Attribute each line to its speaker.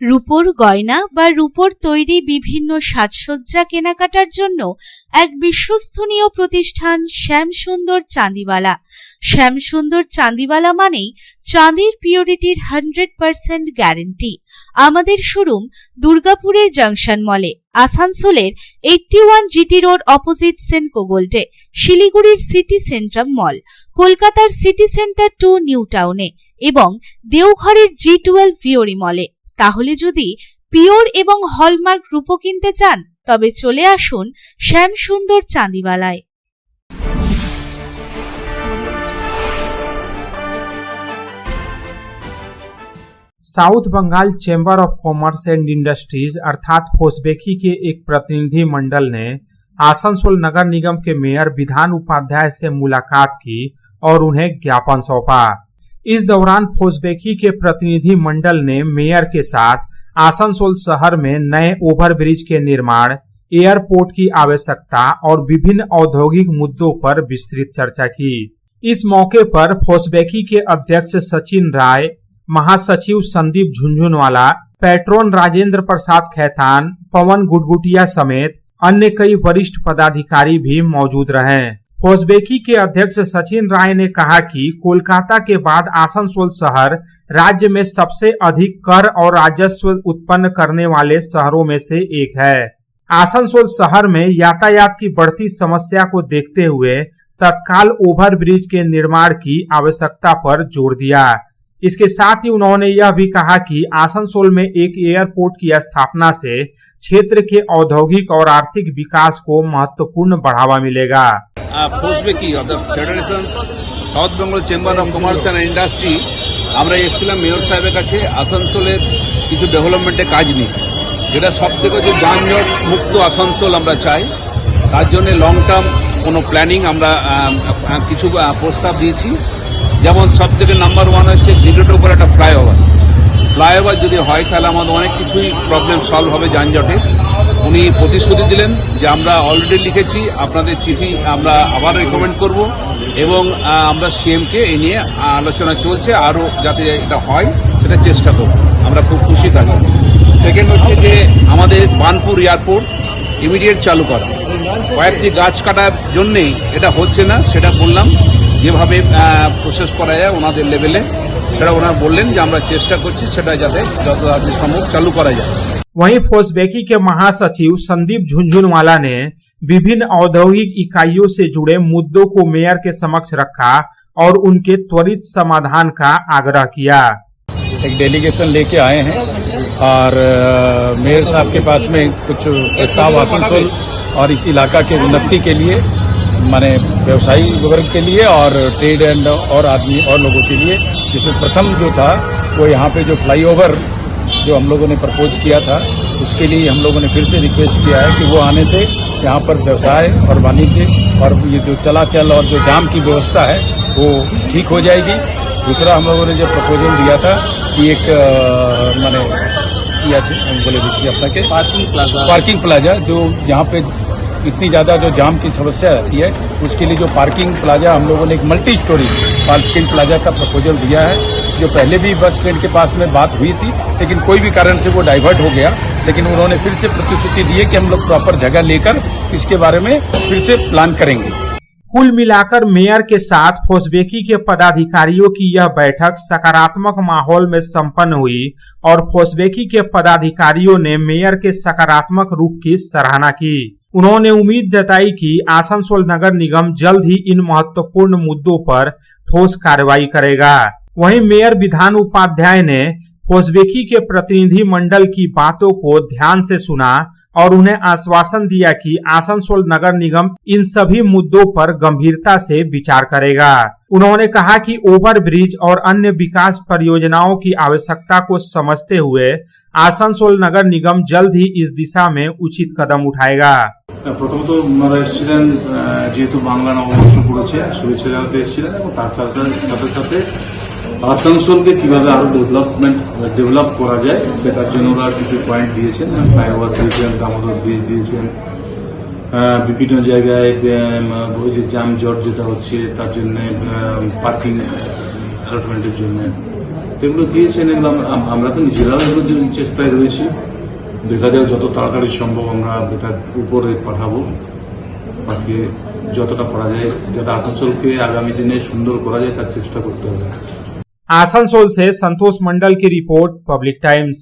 Speaker 1: রূপোর গয়না বা রূপোর তৈরি বিভিন্ন সাজসজ্জা কেনাকাটার জন্য এক বিশ্বস্তনীয় প্রতিষ্ঠান শ্যামসুন্দর চাঁদিওয়ালা। শ্যামসুন্দর চাঁদিওয়ালা মানেই চাঁদির পিওরিটির 100% গ্যারেন্টি। আমাদের শোরুম দুর্গাপুরের জংশন মলে, আসানসোলের 81 জিটি রোড অপোজিট সেনকো গোল্ডে, শিলিগুড়ির সিটি সেন্ট্রাম মল, কলকাতার সিটি সেন্টার 2 নিউ টাউনে এবং দেওঘরের G12 ভিওরি মলে। তাহলে যদি পিওর এবং হলমার্ক রূপো কিনতে চান তবে চলে আসুন শ্যামসুন্দর চাঁদিওয়ালায়।
Speaker 2: South Bengal chamber of commerce and industries अर्थात फोसबेकी के एक प्रतिनिधि मंडल ने आसनसोल नगर निगम के मेयर विधान उपाध्याय से मुलाकात की और उन्हें ज्ञापन सौंपा। इस दौरान फोसबेकी के प्रतिनिधि मंडल ने मेयर के साथ आसनसोल शहर में नए ओवरब्रिज के निर्माण, एयरपोर्ट की आवश्यकता और विभिन्न औद्योगिक मुद्दों पर विस्तृत चर्चा की। इस मौके पर फोसबेकी के अध्यक्ष सचिन राय, महासचिव संदीप झुंझुनवाला, पैट्रोन राजेंद्र प्रसाद खैतान, पवन गुडगुटिया समेत अन्य कई वरिष्ठ पदाधिकारी भी मौजूद रहे। फोसबेकी के अध्यक्ष सचिन राय ने कहा कि कोलकाता के बाद आसनसोल शहर राज्य में सबसे अधिक कर और राजस्व उत्पन्न करने वाले शहरों में से एक है। आसनसोल शहर में यातायात की बढ़ती समस्या को देखते हुए तत्काल ओवरब्रिज के निर्माण की आवश्यकता पर जोर दिया। इसके साथ ही उन्होंने यह भी कहा कि आसनसोल में एक एयरपोर्ट की स्थापना से क्षेत्र के औद्योगिक और आर्थिक विकास को महत्वपूर्ण बढ़ावा मिलेगा।
Speaker 3: फोसबेकी অর্থাৎ federation south Bengal chamber of commerce and industry আমরা এসেছিলাম মেয়র সাহেবের কাছে আসানসোলের কিছু ডেভেলপমেন্টের কাজ নিয়ে, যেটা সবথেকে যে যানজট মুক্ত আসানসোল আমরা চাই। তার জন্য লং টার্ম কোনো প্ল্যানিং আমরা কিছু প্রস্তাব দিয়েছি। যেমন সবথেকে নাম্বার 1 হচ্ছে জিরোটার উপর একটা ফ্লাইওভার যদি হয় তাহলে আমাদের অনেক কিছুই প্রবলেম সলভ হবে যানজটে। উনি প্রতিশ্রুতি দিলেন যে আমরা অলরেডি লিখেছি, আপনাদের চিঠি আমরা আবার রেকমেন্ড করব এবং আমরা সিএমকে এই নিয়ে আলোচনা চলছে, আরও যাতে এটা হয় সেটা চেষ্টা করব। আমরা খুব খুশি থাকব। সেকেন্ড হচ্ছে যে আমাদের বানপুর এয়ারপোর্ট ইমিডিয়েট চালু করা। কয়েকটি গাছ কাটার জন্যেই এটা হচ্ছে না, সেটা বললাম যেভাবে প্রসেস করা যায় ওনাদের লেভেলে, সেটা ওনারা বললেন যে আমরা চেষ্টা করছি সেটা যাতে যত তাড়াতাড়ি সম্ভব চালু করা যায়।
Speaker 2: वहीं फोसबेकी के महासचिव संदीप झुंझुनवाला ने विभिन्न औद्योगिक इकाइयों से जुड़े मुद्दों को मेयर के समक्ष रखा और उनके त्वरित समाधान का आग्रह किया।
Speaker 4: एक डेलीगेशन लेके आए हैं और मेयर साहब के पास में कुछ प्रस्ताव आसनसोल और इस इलाका के उन्नति के लिए, माने व्यवसायी वर्ग के लिए और ट्रेड एंड और आदमी और लोगों के लिए, जिसमें प्रथम जो था वो यहाँ पे जो फ्लाईओवर जो हम लोगों ने प्रपोज किया था उसके लिए हम लोगों ने फिर से रिक्वेस्ट किया है कि वो आने से यहाँ पर व्यवसाय और वाणिज्य और ये जो चलाचल और जो जाम की व्यवस्था है वो ठीक हो जाएगी। दूसरा हम लोगों ने जो प्रपोजल दिया था कि एक माने बोले देखिए अपना के पार्किंग प्लाजा जो यहाँ पे इतनी ज़्यादा जो जाम की समस्या रहती है उसके लिए जो पार्किंग प्लाजा हम लोगों ने एक मल्टी स्टोरी पार्किंग प्लाजा का प्रपोजल दिया है, जो पहले भी बस स्टैंड के पास में बात हुई थी लेकिन कोई भी कारण से वो डाइवर्ट हो गया। लेकिन उन्होंने फिर से प्रतिश्रुति दी है कि हम लोग प्रॉपर जगह लेकर इसके बारे में फिर से प्लान करेंगे।
Speaker 2: कुल मिलाकर मेयर के साथ फोसबेकी के पदाधिकारियों की यह बैठक सकारात्मक माहौल में संपन्न हुई और फोसबेकी के पदाधिकारियों ने मेयर के सकारात्मक रूख की सराहना की। उन्होंने उम्मीद जताई कि आसनसोल नगर निगम जल्द ही इन महत्वपूर्ण मुद्दों पर ठोस कार्रवाई करेगा। वहीं मेयर विधान उपाध्याय ने फोसबेकी के प्रतिनिधि मंडल की बातों को ध्यान से सुना और उन्हें आश्वासन दिया कि आसनसोल नगर निगम इन सभी मुद्दों पर गंभीरता से विचार करेगा। उन्होंने कहा कि ओवरब्रिज और अन्य विकास परियोजनाओं की आवश्यकता को समझते हुए आसनसोल नगर निगम जल्द ही इस दिशा में उचित कदम उठाएगा।
Speaker 5: প্রথমত ওনারা এসেছিলেন, যেহেতু বাংলা নববর্ষ পড়েছে, শুভেচ্ছা জানাতে এসেছিলেন এবং তার সাথে সাথে আসানসোলকে কিভাবে আরো ডেভেলপ করা যায় সেটার জন্য ওরা কিছু পয়েন্ট দিয়েছেন। ফ্লাইওভার দিয়েছেন, দামোদর ব্রিজ দিয়েছেন, বিভিন্ন জায়গায় ওই যে জ্যাম জট যেটা হচ্ছে তার জন্য পার্কিং অ্যালটমেন্টের জন্য। তো এগুলো দিয়েছেন, এগুলো আমরা তো নিজেরাও এগুলোর জন্য চেষ্টায় রয়েছি। দেখা যায় যত তাড়াতাড়ি সম্ভব আমরা এটা উপরে পাঠাবো, পাঠিয়ে যতটা করা যায় যাতে আসানসোলকে আগামী দিনে সুন্দর করা যায় তার চেষ্টা করতে হবে।
Speaker 2: आसनसोल से संतोष मंडल की रिपोर्ट, पब्लिक टाइम्स।